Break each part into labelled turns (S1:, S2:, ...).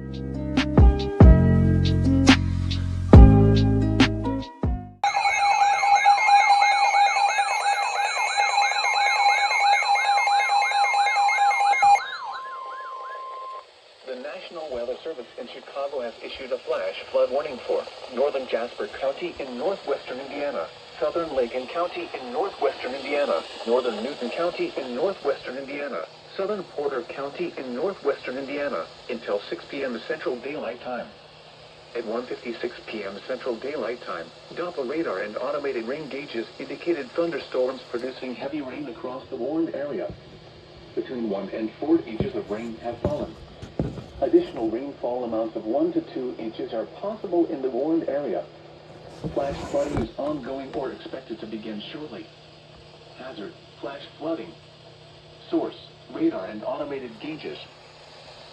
S1: The National Weather Service in Chicago has issued a flash flood warning for northern Jasper County in northwestern Indiana, southern Lincoln County in northwestern Indiana, northern Newton County in northwestern Indiana, southern Porter County in northwestern Indiana, until 6 p.m. Central Daylight Time. At 1:56 p.m. Central Daylight Time, Doppler radar and automated rain gauges indicated thunderstorms producing heavy rain across the warned area. Between 1 and 4 inches of rain have fallen. Additional rainfall amounts of 1 to 2 inches are possible in the warned area. Flash flooding is ongoing or expected to begin shortly. Hazard: flash flooding. Source: radar and automated gauges.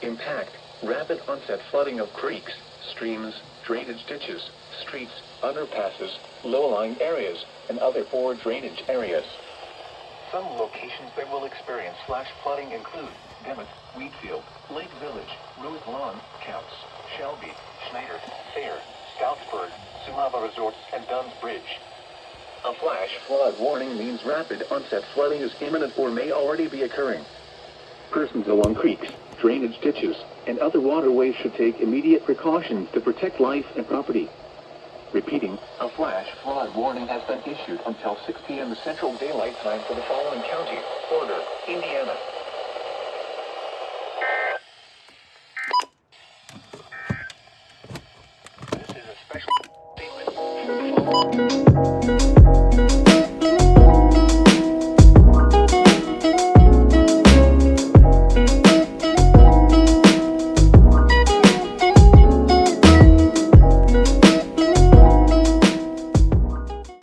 S1: Impact: rapid onset flooding of creeks, streams, drainage ditches, streets, underpasses, low-lying areas, and other poor drainage areas. Some locations that will experience flash flooding include Demuth, Wheatfield, Lake Village, Rose Lawn, Counts, Shelby, Schneider, Thayer, Stoutsburg, Sumaba Resorts, and Dunn's Bridge. A flash flood warning means rapid onset flooding is imminent or may already be occurring. Persons along creeks, drainage ditches, and other waterways should take immediate precautions to protect life and property. Repeating, a flash flood warning has been issued until 6 p.m. Central Daylight Time for the following counties: Porter, Indiana,